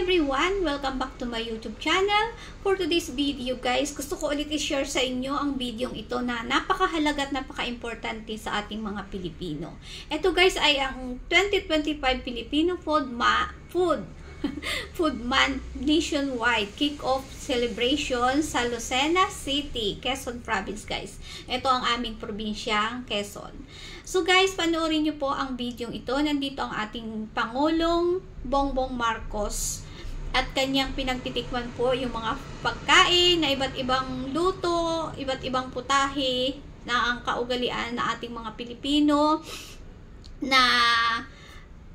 everyone! Welcome back to my YouTube channel. For today's video guys, gusto ko ulit i-share sa inyo ang video ito na napakahalaga at napaka-importante sa ating mga Pilipino. Ito guys ay ang 2025 Filipino Food Month nationwide kick-off celebration sa Lucena City, Quezon Province guys. Ito ang aming probinsyang Quezon. So guys, panoorin nyo po ang video ito. Nandito ang ating Pangulong Bongbong Marcos at kanyang pinagtitikman po yung mga pagkain na iba't ibang luto, iba't ibang putahe na ang kaugalian na ating mga Pilipino na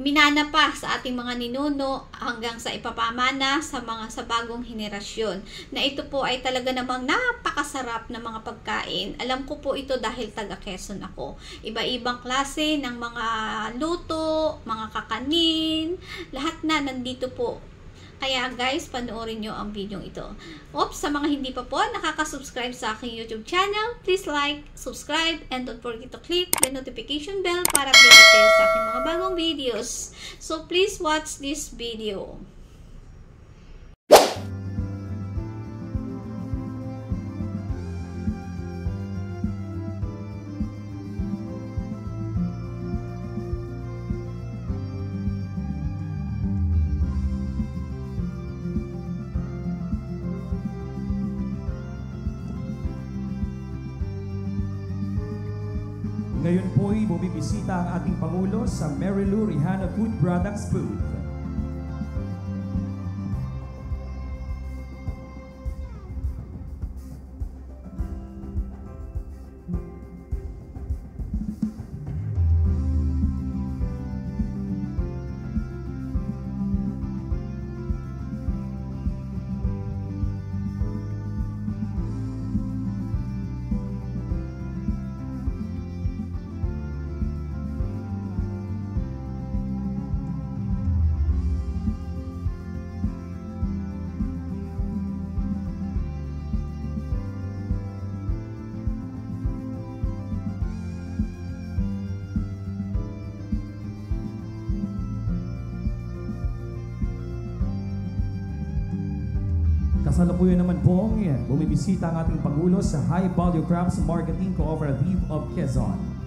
minana pa sa ating mga ninuno hanggang sa ipapamana sa bagong henerasyon. Na ito po ay talaga namang napakasarap na mga pagkain. Alam ko po ito dahil taga Quezon ako. Iba-ibang klase ng mga luto, mga kakanin, lahat na nandito po. Kaya guys, panoorin nyo ang video ito. Oops, sa mga hindi pa po nakaka-subscribe sa aking YouTube channel, please like, subscribe, and don't forget to click the notification bell para updated kayo sa aking mga bagong videos. So please watch this video. Ngayon po'y bumibisita ang ating Pangulo sa Marilu Rihana Food Products booth. Kasalukuyan naman pong bumibisita ang ating Pangulo sa High Value Crafts Marketing Cooperative of Quezon.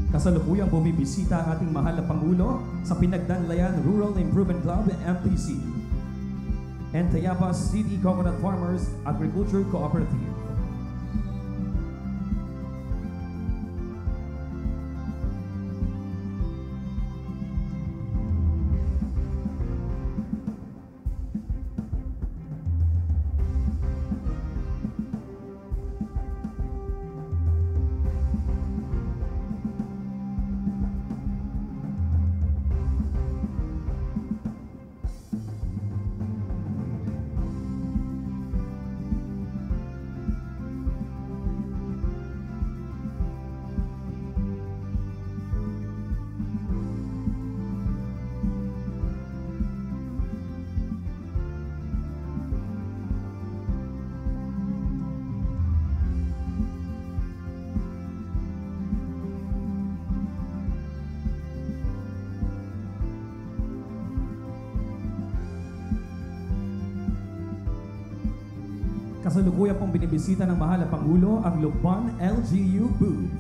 Kasalukuyang bumibisita ang ating mahal na Pangulo sa Pinagdanlayan Rural Improvement Club, MPC, and Tayabas City Coconut Farmers Agriculture Cooperative. Kasalukuyan pong binibisita ng mahal na Pangulo ang Lukban LGU booth.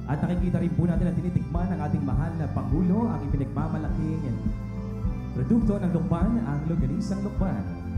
At nakikita rin po natin na tinitikman ng ating mahal na Pangulo ang ipinagmamalaking produkto ng Lukban, ang Longganisang Lukban.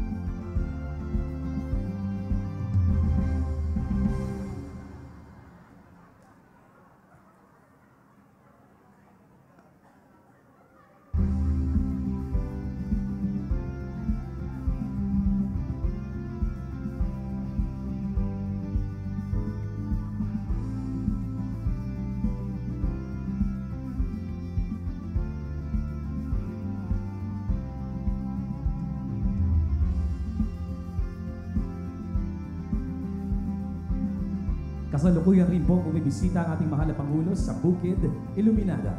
Kasalukuyan rin po bumibisita ang ating mahal na Pangulo sa Bukid Iluminada.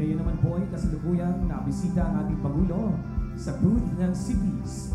Ngayon naman po ay kasalukuyang nabisita ang ating Pangulo sa booth ng Cities.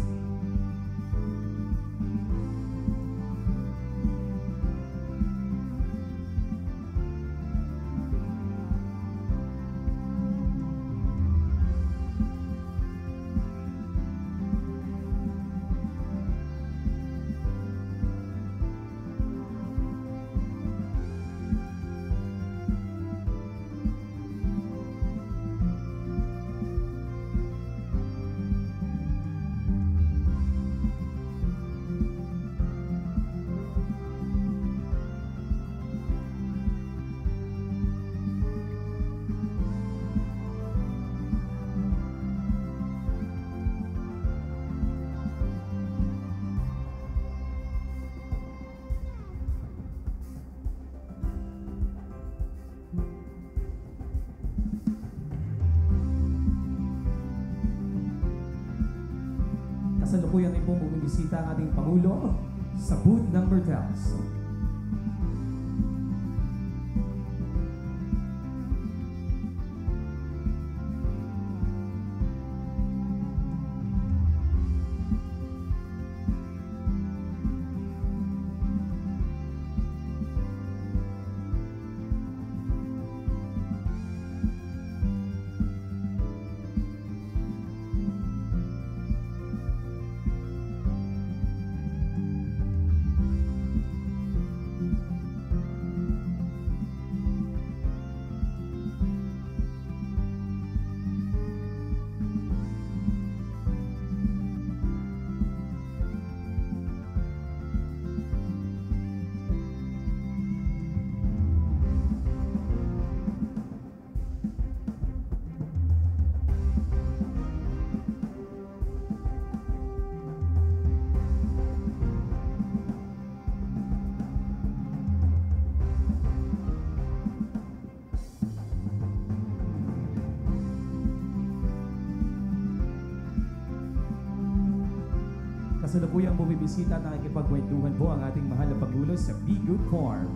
Kasalukuyan rin po bumibisita ang ating Pangulo sa booth ng Mertels. Kasalukuyang bumibisita at nakikipagkwentuhan po ang ating mahal na Pangulo sa Be Good Farm.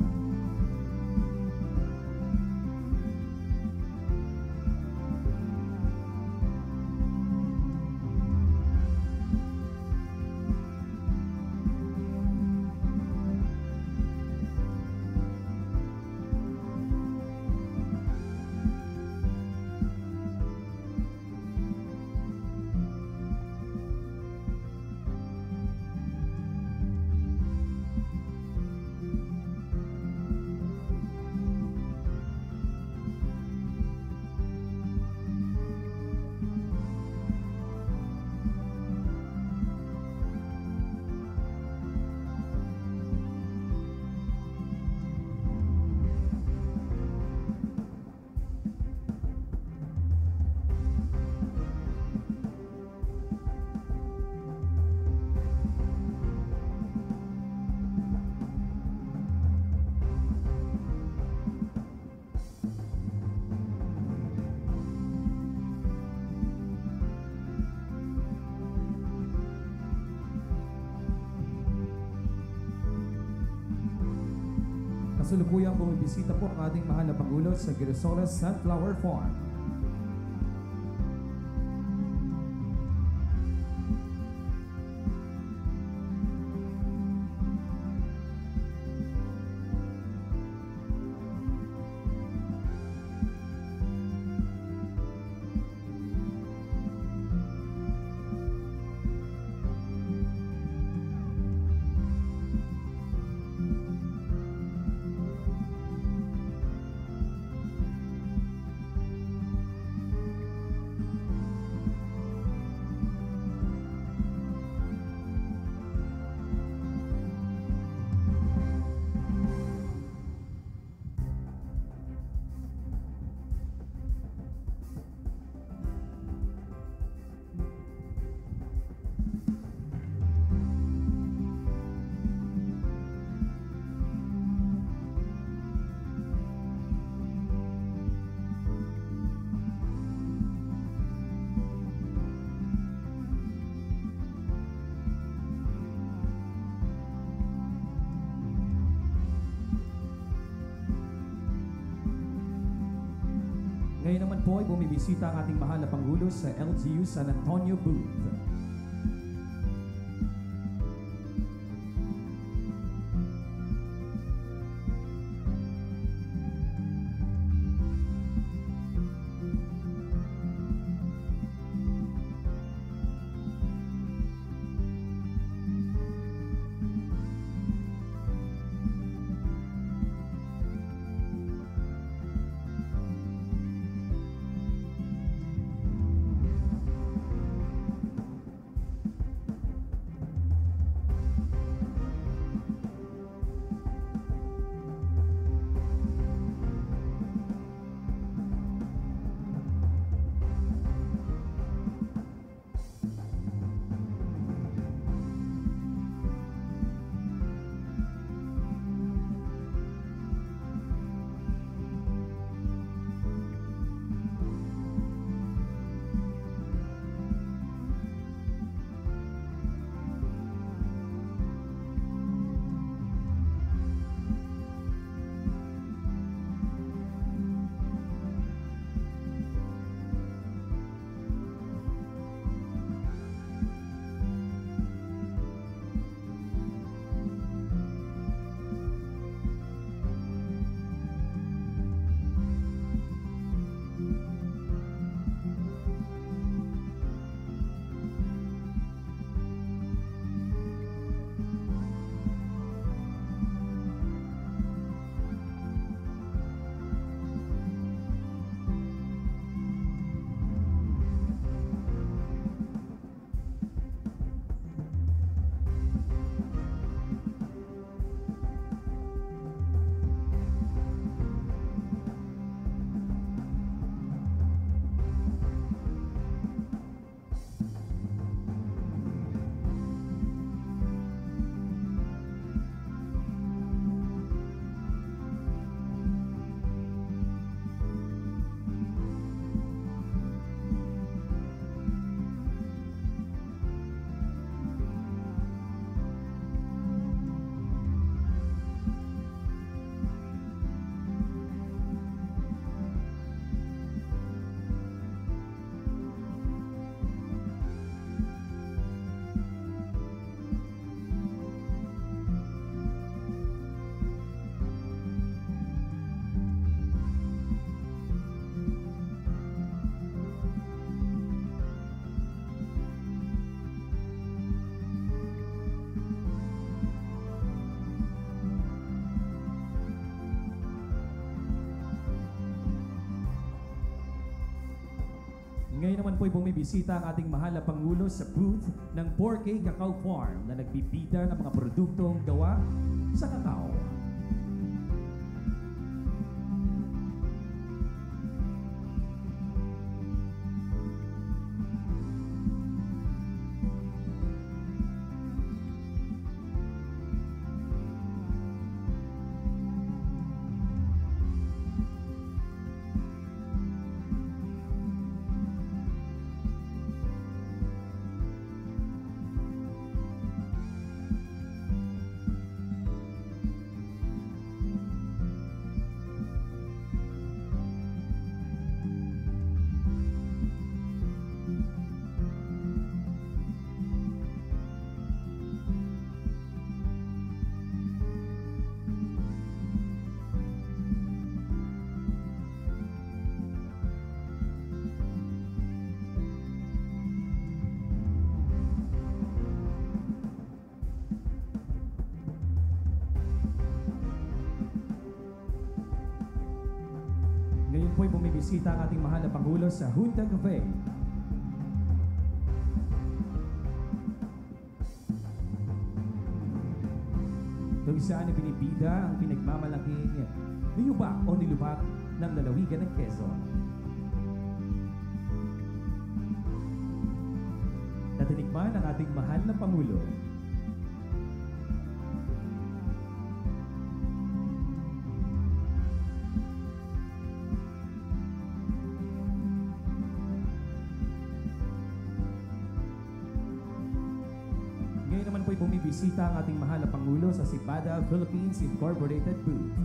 Kasalukuyang bumibisita po ang ating mahal na Pangulo sa Girisoles Sunflower Farm. Ngayon naman po ay bumibisita ang ating mahal na Pangulo sa LGU San Antonio Booth. Ngayon naman po ay bumibisita ang ating mahal na Pangulo sa booth ng 4K Cacao Farm na nagbibida ng mga produktong gawa sa kakao. Ngayon po ay bumibisita ang ating mahal na Pangulo sa Junta Cafe. Kung saan ay binibida ang pinagmamalaking niyubak o nilubak ng lalawigan ng Quezon. Natinikman ang ating mahal na Pangulo. Ngayon naman po ay bumibisita ang ating mahal na Pangulo sa Cibada Philippines Incorporated booth.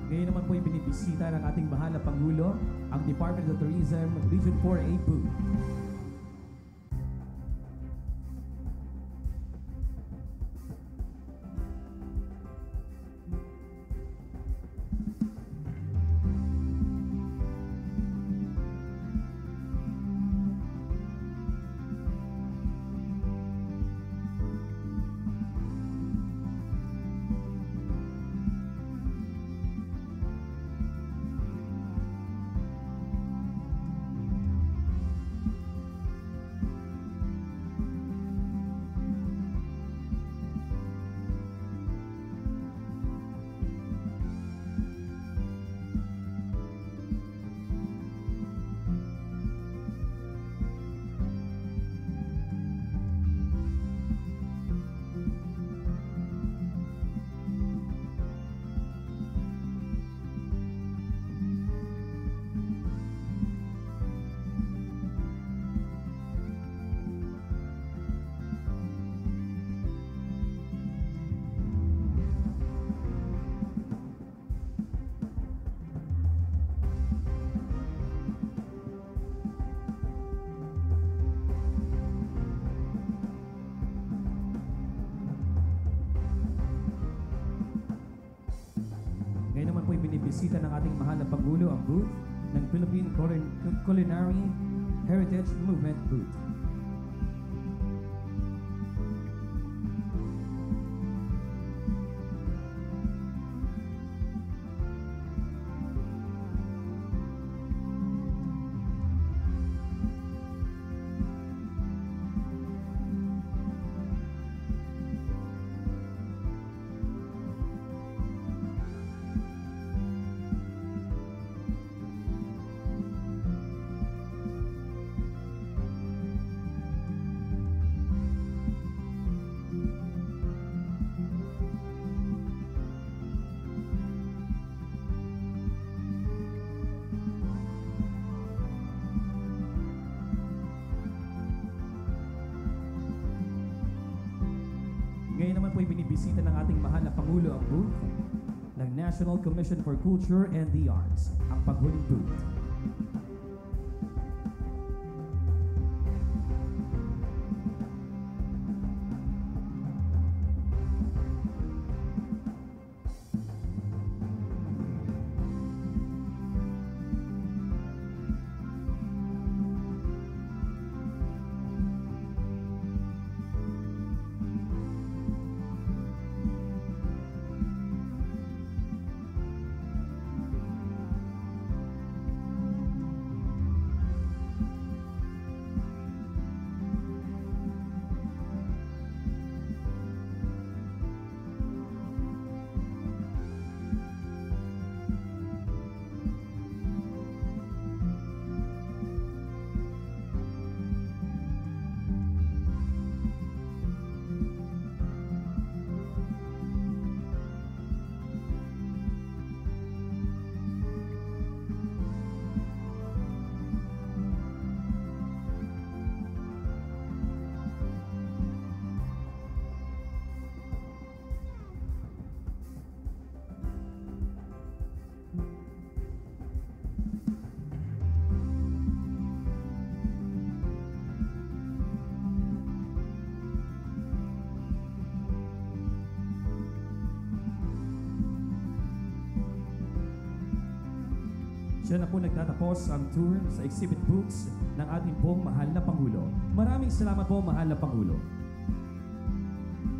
Ngayon naman po ay binibisita ng ating mahal na Pangulo ang Department of Tourism Region 4A booth. Ngayon naman po ay binibisita ng ating mahal na Pangulo ang booth ng Philippine Culinary Heritage Movement booth. Ngayon naman po ibinibisita ng ating mahal na Pangulo ang booth ng National Commission for Culture and the Arts, ang paghuling booth. Siya na po nagtatapos ang tour sa exhibit booths ng ating pong mahal na Pangulo. Maraming salamat po, mahal na Pangulo.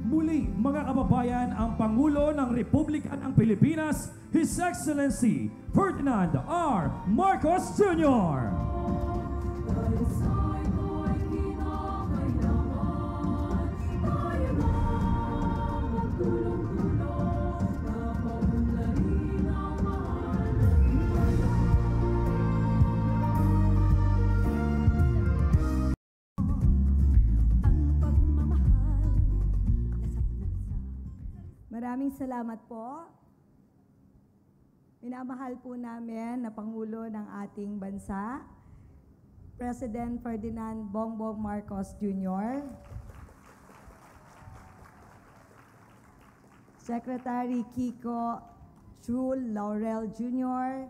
Muli, mga kababayan, ang Pangulo ng Republika ng Pilipinas, His Excellency Ferdinand R. Marcos Jr. Maraming salamat po. Minamahal po namin na Pangulo ng ating bansa, President Ferdinand Bongbong Marcos Jr., Secretary Kiko Chul Laurel Jr.,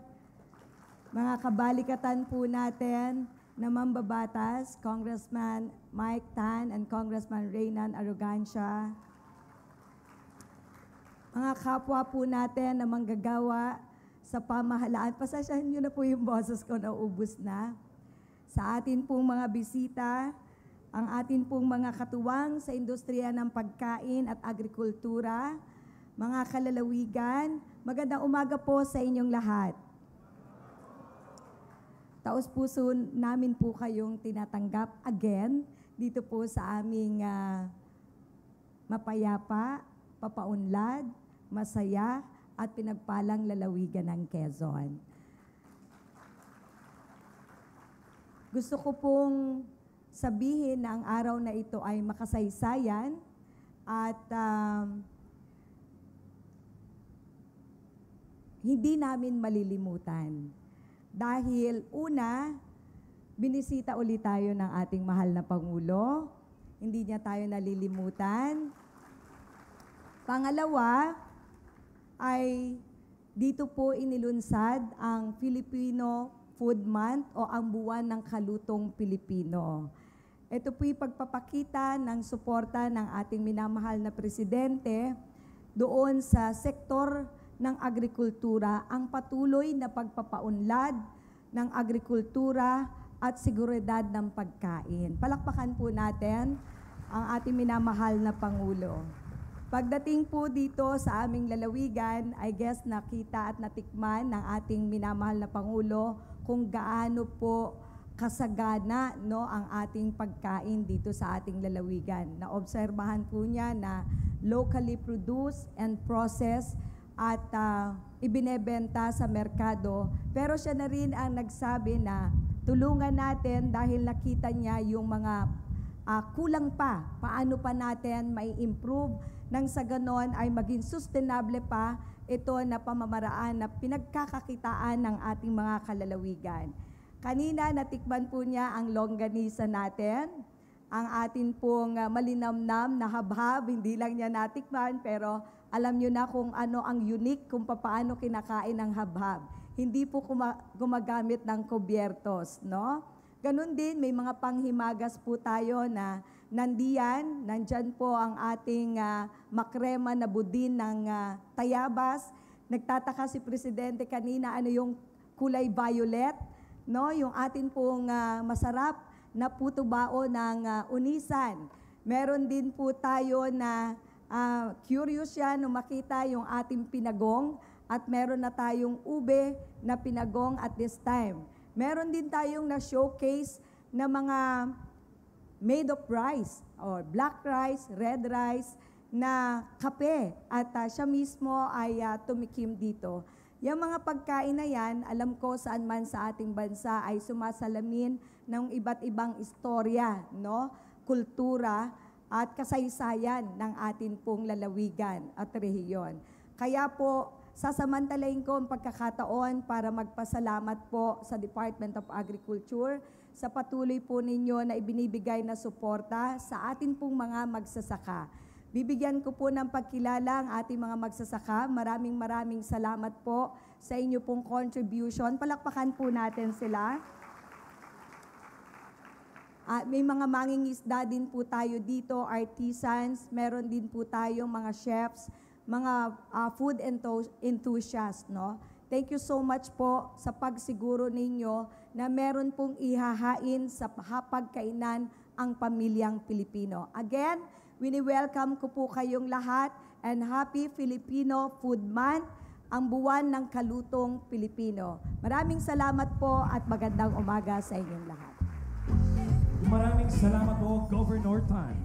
mga kabalikatan po natin na mambabatas, Congressman Mike Tan and Congressman Reynan Arrogancia, mga kapwa po natin na manggagawa sa pamahalaan. Pasasyahan nyo na po yung boses ko, naubos na. Sa atin pong mga bisita, ang atin pong mga katuwang sa industriya ng pagkain at agrikultura, mga kalalawigan, magandang umaga po sa inyong lahat. Taos puso namin po kayong tinatanggap again dito po sa aming mapayapa, papaunlad, masaya, at pinagpalang lalawigan ng Quezon. Gusto ko pong sabihin na ang araw na ito ay makasaysayan at hindi namin malilimutan. Dahil una, binisita ulit tayo ng ating mahal na Pangulo. Hindi niya tayo nalilimutan. Pangalawa, ay dito po inilunsad ang Filipino Food Month o ang buwan ng kalutong Pilipino. Ito po'y pagpapakita ng suporta ng ating minamahal na Presidente doon sa sektor ng agrikultura, ang patuloy na pagpapaunlad ng agrikultura at seguridad ng pagkain. Palakpakan po natin ang ating minamahal na Pangulo. Pagdating po dito sa aming lalawigan, I guess nakita at natikman ng ating minamahal na Pangulo kung gaano po kasagana ang ating pagkain dito sa ating lalawigan. Naobserbahan po niya na locally produced and processed at ibinebenta sa merkado. Pero siya na rin ang nagsabi na tulungan natin dahil nakita niya yung mga kulang pa. Paano pa natin may improve nang sa ganon ay maging sustainable pa ito na pamamaraan na pinagkakakitaan ng ating mga kalalawigan. Kanina natikman po niya ang longganisa natin, ang atin pong malinamnam na habhab, hindi lang niya natikman pero alam niyo na kung ano ang unique kung paano kinakain ng habhab. Hindi po gumagamit ng kubyertos, no? Ganun din, may mga panghimagas po tayo na nandyan po ang ating makrema na budin ng Tayabas. Nagtataka si Presidente kanina ano yung kulay violet, no? Yung atin pong masarap na puto bao ng Unisan. Meron din po tayo na curious siya nung makita yung ating pinagong at meron na tayong ube na pinagong at this time. Meron din tayong na-showcase na mga made of rice or black rice, red rice na kape at siya mismo ay tumikim dito. Yung mga pagkain na yan, alam ko saan man sa ating bansa ay sumasalamin ng iba't ibang istorya, no? Kultura at kasaysayan ng atin pong lalawigan at rehiyon. Kaya po, sasamantalain ko ang pagkakataon para magpasalamat po sa Department of Agriculture sa patuloy po ninyo na ibinibigay na suporta sa atin pong mga magsasaka. Bibigyan ko po ng pagkilala ang ating mga magsasaka. Maraming salamat po sa inyo pong contribution. Palakpakan po natin sila. May mga mangingisda din po tayo dito, artisans. Meron din po tayong mga chefs, mga food enthusiasts, no? Thank you so much po sa pagsiguro ninyo na meron pong ihahain sa hapagkainan ang pamilyang Pilipino. Again, wini-welcome ko po kayong lahat and Happy Filipino Food Month, ang buwan ng kalutong Pilipino. Maraming salamat po at magandang umaga sa inyong lahat. Maraming salamat po, Governor Tan.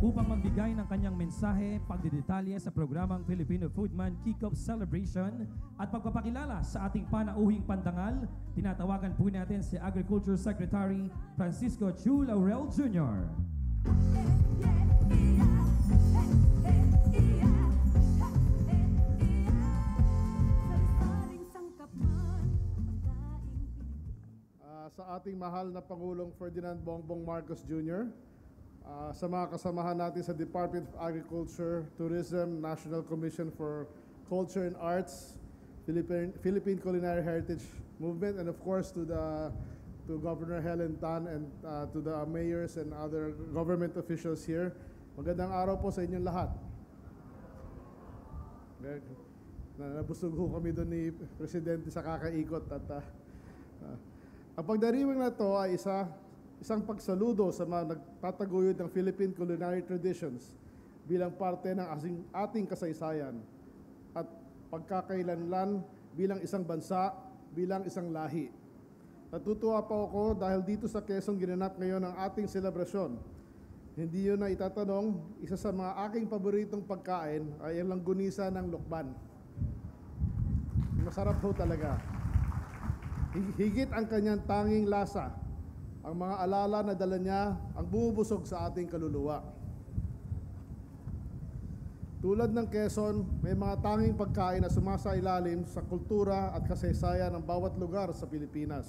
Upang magbigay ng kanyang mensahe, pagdidetalye sa programang Filipino Food Month Kick-Off Celebration at pagpapakilala sa ating panauhing pandangal, tinatawagan po natin si Agriculture Secretary Francisco Chu Laurel Jr. Sa ating mahal na Pangulong Ferdinand Bongbong Marcos Jr., sa mga kasamahan natin sa Department of Agriculture, Tourism, National Commission for Culture and Arts, Philippine Culinary Heritage Movement, and of course to Governor Helen Tan and to the mayors and other government officials here. Magandang araw po sa inyong lahat. Nabusog ho kami doon ni Presidente sa kakaikot at ang pagdiriwang na ito ay isang pagsaludo sa mga nagtataguyod ng Philippine culinary traditions bilang parte ng ating kasaysayan at pagkakailanlan bilang isang bansa, bilang isang lahi. Natutuwa po ako dahil dito sa Quezon ginanap ngayon ang ating selebrasyon. Hindi yun na itatanong, isa sa mga aking paboritong pagkain ay ang langgunisa ng Lokban. Masarap po talaga. Higit ang kanyang tanging lasa, ang mga alala na dala niya ang bumubusog sa ating kaluluwa. Tulad ng Quezon, may mga tanging pagkain na sumasailalim sa kultura at kasaysayan ng bawat lugar sa Pilipinas.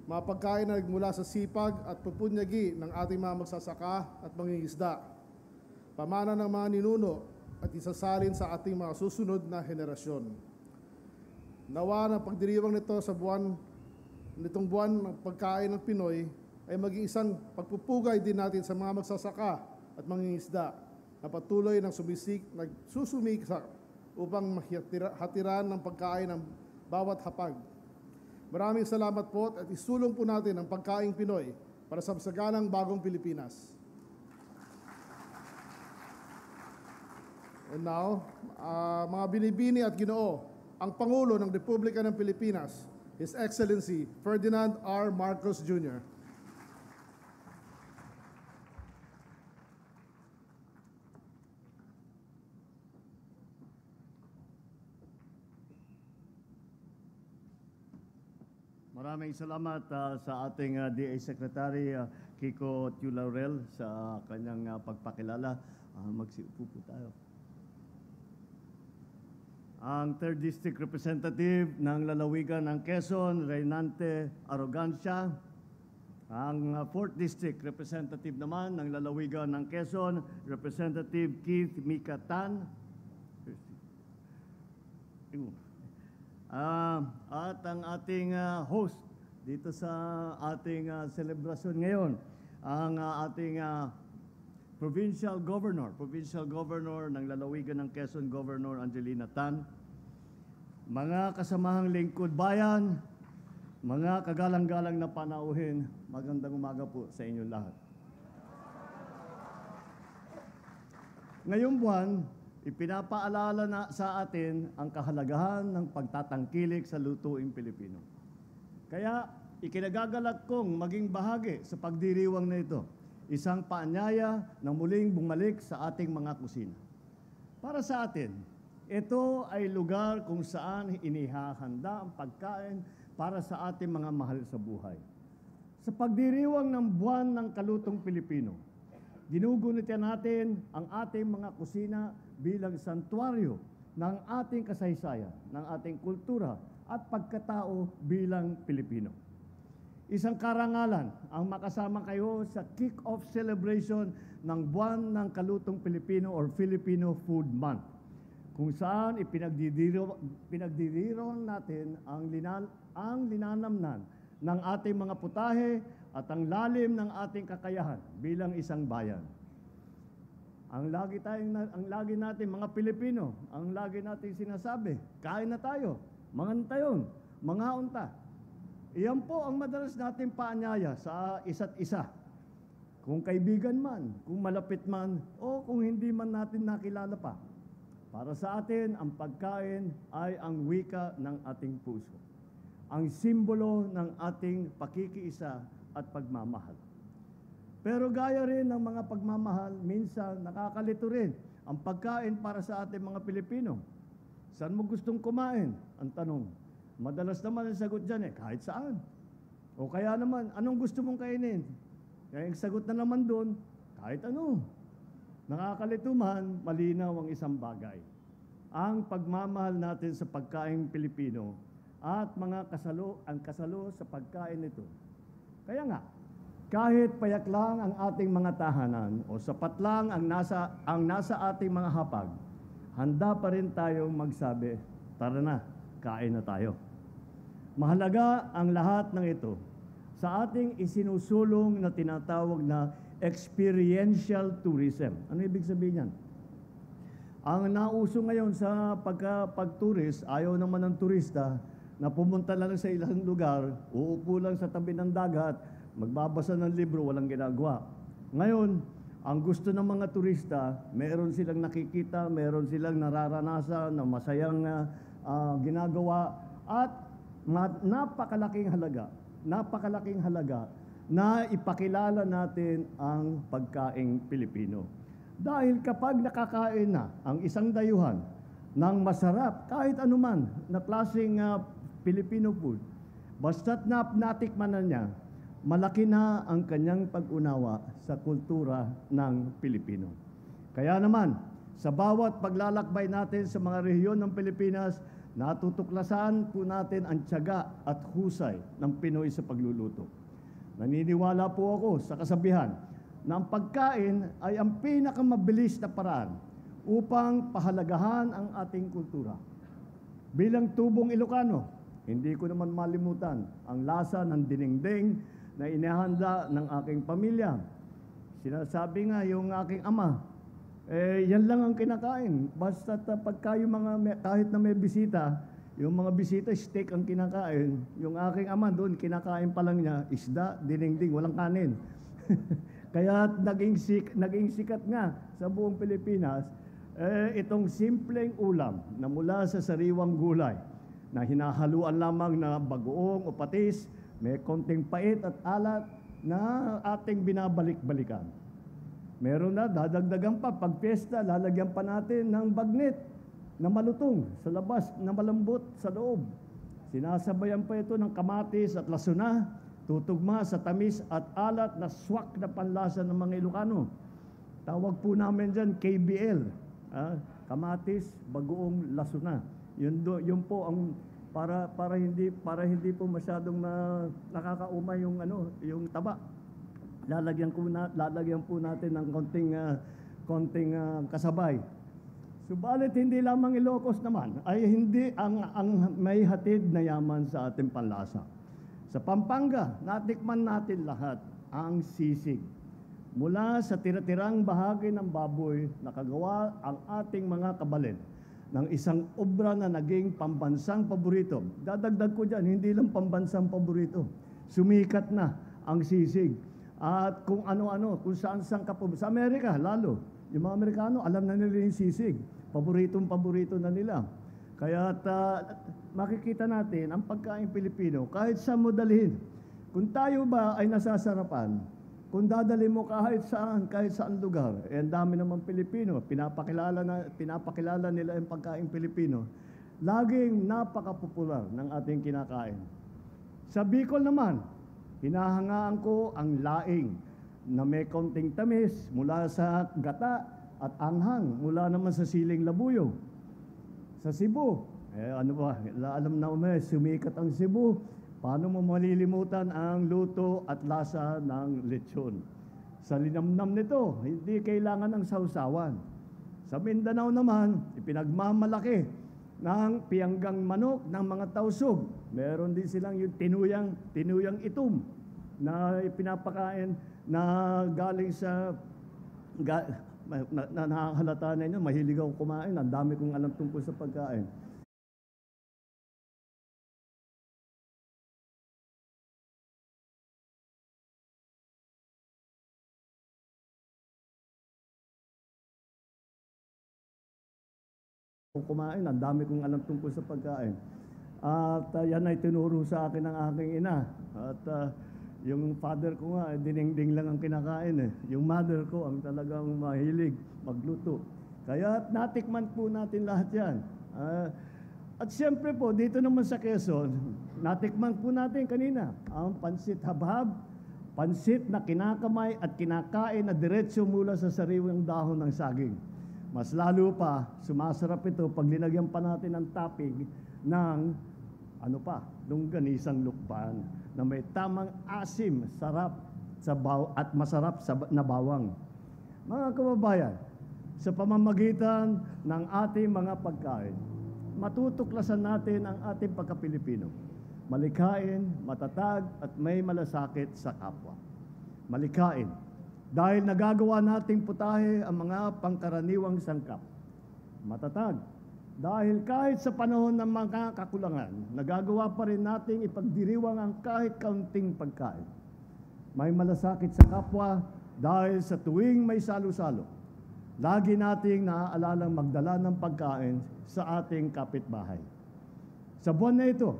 Mga pagkain na nagmula sa sipag at pupunyagi ng ating mga magsasaka at mangingisda, pamana ng mga ninuno at isasalin sa ating mga susunod na henerasyon. Nawa ng pagdiriwang nito sa nitong buwan ng pagkain ng Pinoy ay maging isang pagpupugay din natin sa mga magsasaka at mangingisda na patuloy ng nagsusumiksa upang hatiran ng pagkain ng bawat hapag. Maraming salamat po at isulong po natin ang pagkaing Pinoy para sa saganang bagong Pilipinas. And now, mga binibini at ginoo, ang Pangulo ng Republika ng Pilipinas, His Excellency Ferdinand R. Marcos Jr. Maraming salamat sa ating DA Secretary Kiko Tiu Laurel sa kanyang pagpakilala. Magsiupo po tayo. Ang 3rd District Representative ng lalawigan ng Quezon, Reynante Arrogancia. Ang 4th District Representative naman ng lalawigan ng Quezon, Representative Keith Mika Tan. At ang ating host dito sa ating selebrasyon ngayon, ang ating Provincial Governor ng lalawigan ng Quezon, Governor Angelina Tan, mga kasamahang lingkod bayan, mga kagalang-galang na panauhin, magandang umaga po sa inyong lahat. Ngayong buwan, ipinapaalala na sa atin ang kahalagahan ng pagtatangkilik sa lutuing Pilipino. Kaya ikinagagalak kong maging bahagi sa pagdiriwang na ito, isang paanyaya na muling bumalik sa ating mga kusina. Para sa atin, ito ay lugar kung saan inihahanda ang pagkain para sa ating mga mahal sa buhay. Sa pagdiriwang ng buwan ng kalutong Pilipino, ginugunita natin ang ating mga kusina bilang santuaryo ng ating kasaysayan, ng ating kultura at pagkatao bilang Pilipino. Isang karangalan ang makasama kayo sa kick-off celebration ng Buwan ng Kalutong Pilipino or Filipino Food Month, kung saan pinagdiriwang natin ang linanamnan ng ating mga putahe at ang lalim ng ating kakayahan bilang isang bayan. Ang lagi natin mga Pilipino, ang lagi natin sinasabi, kain na tayo, mangan tayon, mga unta. Iyan po ang madalas natin paanyaya sa isa't isa. Kung kaibigan man, kung malapit man, o kung hindi man natin nakilala pa. Para sa atin, ang pagkain ay ang wika ng ating puso. Ang simbolo ng ating pakikiisa at pagmamahal. Pero gaya rin ng mga pagmamahal, minsan nakakalito rin ang pagkain para sa ating mga Pilipino. Saan mo gustong kumain? Ang tanong. Madalas naman ang sagot dyan kahit saan. O kaya naman, anong gusto mong kainin? Kaya ang sagot na naman doon, kahit ano. Nakakalito man, malinaw ang isang bagay. Ang pagmamahal natin sa pagkain Pilipino at mga kasalo sa pagkain nito. Kaya nga, kahit payak lang ang ating mga tahanan o sapat lang ang nasa ating mga hapag, handa pa rin tayong magsabi, tara na, kain na tayo. Mahalaga ang lahat ng ito sa ating isinusulong na tinatawag na experiential tourism. Ano ibig sabihin yan? Ang nauso ngayon sa pag-tourist, ayaw naman ng turista na pumunta lang sa ilang lugar, uupo lang sa tabi ng dagat, magbabasa ng libro, walang ginagawa. Ngayon, ang gusto ng mga turista, meron silang nakikita, meron silang nararanasan na masayang ginagawa at napakalaking halaga na ipakilala natin ang pagkaing Pilipino. Dahil kapag nakakain na ang isang dayuhan ng masarap, kahit anuman na klaseng Filipino food, basta't natikman na niya, malaki na ang kanyang pag-unawa sa kultura ng Pilipino. Kaya naman, sa bawat paglalakbay natin sa mga rehiyon ng Pilipinas, natutuklasan po natin ang tiyaga at husay ng Pinoy sa pagluluto. Naniniwala po ako sa kasabihan na ang pagkain ay ang pinakamabilis na paraan upang pahalagahan ang ating kultura. Bilang tubong Ilocano, hindi ko naman malimutan ang lasa ng dinengdeng na inihanda ng aking pamilya. Sinasabi nga yung aking ama, yan lang ang kinakain. Basta pagka yung kahit na may bisita, Yung mga bisita, steak ang kinakain. Yung aking ama doon, kinakain pa lang niya, isda, dinengding, walang kanin. Kaya naging sikat nga sa buong Pilipinas, itong simpleng ulam na mula sa sariwang gulay na hinahaluan lamang na bagoong o patis, may konting pait at alat na ating binabalik-balikan. Meron na, dadagdagan pa, pag piyesta, lalagyan pa natin ng bagnet na malutong sa labas, na malambot sa loob. Sinasabayan pa ito ng kamatis at lasuna, tutugma sa tamis at alat na swak na panlasa ng mga Ilocano. Tawag po namin dyan KBL, kamatis, bagoong lasuna. Yun po ang para hindi po masyadong nakakaumay yung taba. Lalagyan po natin ng konting kasabay. Subalit hindi lamang Ilocos naman ay hindi ang may hatid na yaman sa ating panlasa. Sa Pampanga, natikman natin lahat ang sisig. Mula sa tira-tirang bahagi ng baboy, nakagawa ang ating mga kabalin ng isang obra na naging pambansang paborito. Dadagdag ko dyan, hindi lang pambansang paborito. Sumikat na ang sisig. At kung ano-ano, kung saan-saan sa Amerika, lalo. Yung mga Amerikano, alam na nila yung sisig. Paboritong-paborito na nila. Kaya makikita natin ang pagkain Pilipino, kahit sa mo dalhin. Kung tayo ba ay nasasarapan, kung dadali mo kahit saan lugar, ang dami naman Pilipino, pinapakilala nila ang pagkain Pilipino, laging napakapopular ng ating kinakain. Sa Bicol naman, hinahangaan ko ang laing na may konting tamis mula sa gata at anghang mula naman sa siling labuyo. Sa Cebu, alam na sumikat ang Cebu. Paano mo malilimutan ang luto at lasa ng lechon? Sa linamnam nito, hindi kailangan ng sausawan. Sa Mindanao naman, ipinagmamalaki ng pianggang manok ng mga tausog. Meron din silang yung tinuyang itom na ipinapakain na galing sa nakahalata na inyo, mahilig ako kumain. Ang dami kong alam tungkol sa pagkain. Ang dami kong alam tungkol sa pagkain. At yan ay tinuro sa akin ng aking ina. At yung father ko nga, dinengdeng lang ang kinakain. Yung mother ko, ang talagang mahilig magluto. Kaya natikman po natin lahat yan. At siyempre po, dito naman sa Quezon, natikman po natin kanina ang pansit habhab, pansit na kinakamay at kinakain na diretso mula sa sariwang dahon ng saging. Mas lalo pa, sumasarap ito pag linagyan pa natin ng topping ng longganisang lukban na may tamang asim, sarap at masarap na bawang. Mga kababayan, sa pamamagitan ng ating mga pagkain, matutuklasan natin ang ating pagka-Pilipino. Malikhain, matatag at may malasakit sa kapwa. Malikhain. Dahil nagagawa nating putahe ang mga pangkaraniwang sangkap. Matatag. Dahil kahit sa panahon ng mga kakulangan, nagagawa pa rin nating ipagdiriwang ang kahit kaunting pagkain. May malasakit sa kapwa dahil sa tuwing may salo-salo, lagi nating naaalalang magdala ng pagkain sa ating kapitbahay. Sa buwan na ito,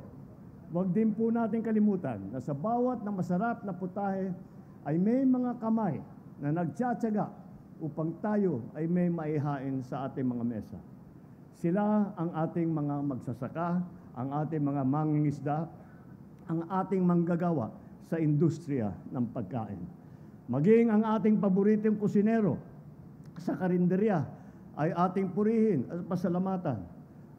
huwag din po natin kalimutan na sa bawat na masarap na putahe ay may mga kamay na nagtsatsaga upang tayo ay may maihain sa ating mga mesa. Sila ang ating mga magsasaka, ang ating mga mangingisda, ang ating manggagawa sa industriya ng pagkain. Maging ang ating paboritong kusinero sa karinderya ay ating purihin at pasalamatan.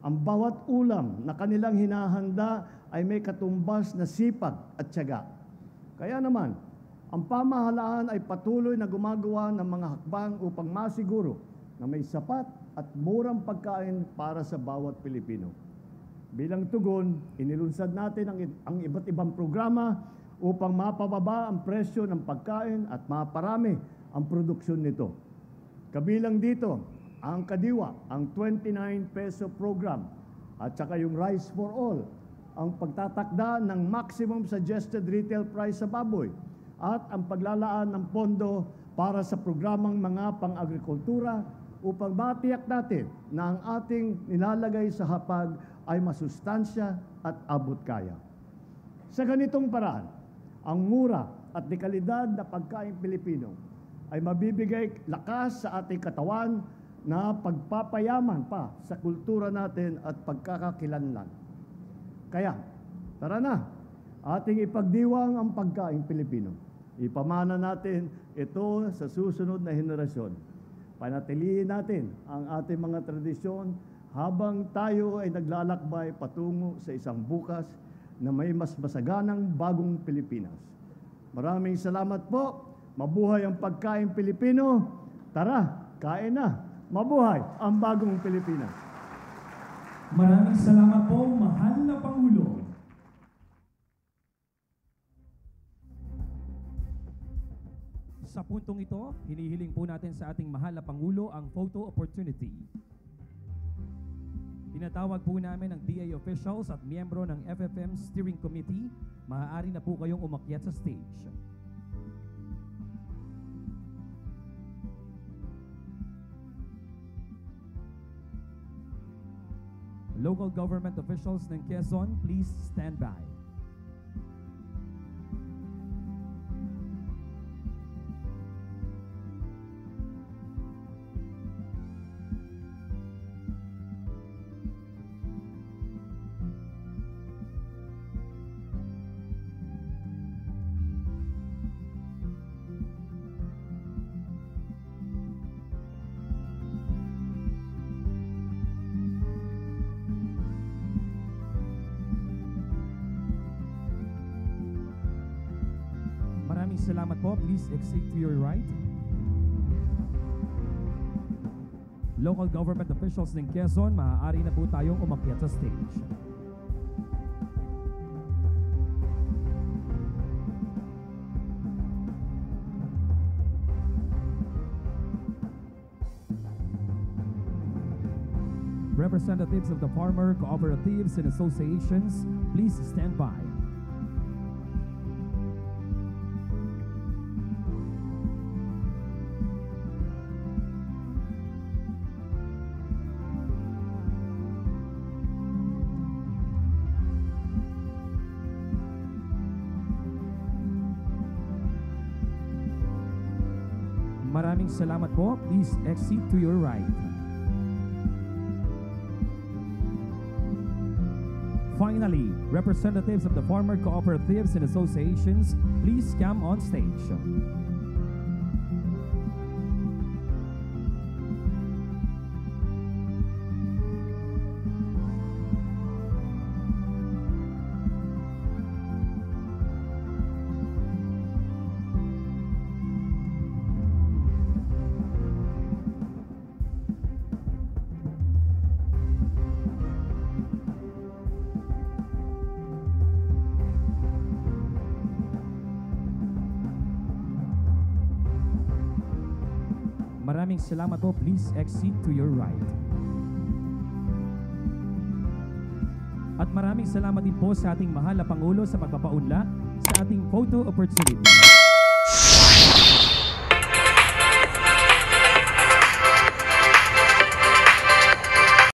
Ang bawat ulam na kanilang hinahanda ay may katumbas na sipag at tiyaga. Kaya naman, ang pamahalaan ay patuloy na gumagawa ng mga hakbang upang masiguro na may sapat at murang pagkain para sa bawat Pilipino. Bilang tugon, inilunsad natin ang iba't ibang programa upang mapababa ang presyo ng pagkain at maparami ang produksyon nito. Kabilang dito, ang Kadiwa, ang 29 peso program at saka yung Rice for All, ang pagtatakda ng maximum suggested retail price sa baboy, at ang paglalaan ng pondo para sa programang mga pang-agrikultura upang matiyak natin na ang ating nilalagay sa hapag ay masustansya at abot kaya. Sa ganitong paraan, ang mura at dekalidad na pagkain Pilipino ay mabibigay lakas sa ating katawan na pagpapayaman pa sa kultura natin at pagkakakilanlan. Kaya, tara na, ating ipagdiwang ang pagkain Pilipino. Ipamana natin ito sa susunod na henerasyon. Panatilihin natin ang ating mga tradisyon habang tayo ay naglalakbay patungo sa isang bukas na may mas masaganang bagong Pilipinas. Maraming salamat po. Mabuhay ang pagkain Pilipino. Tara, kain na. Mabuhay ang bagong Pilipinas. Maraming salamat po, mahal na Pangulo. Sa puntong ito, hinihiling po natin sa ating mahal na Pangulo ang photo opportunity. Tinatawag po namin ang DA officials at miyembro ng FFM Steering Committee. Maaari na po kayong umakyat sa stage. Local government officials ng Quezon, please stand by. Salamat po. Please exit to your right. Local government officials ng Quezon, maaari na po tayong umakyat sa stage. Representatives of the farmer cooperatives and associations, please stand by. Maraming salamat po. Please exit to your right. Finally, representatives of the farmer cooperatives and associations, please come on stage. Maraming salamat po. Please exit to your right. At maraming salamat din po sa ating mahal na Pangulo sa pagpapaunlak sa ating photo opportunity.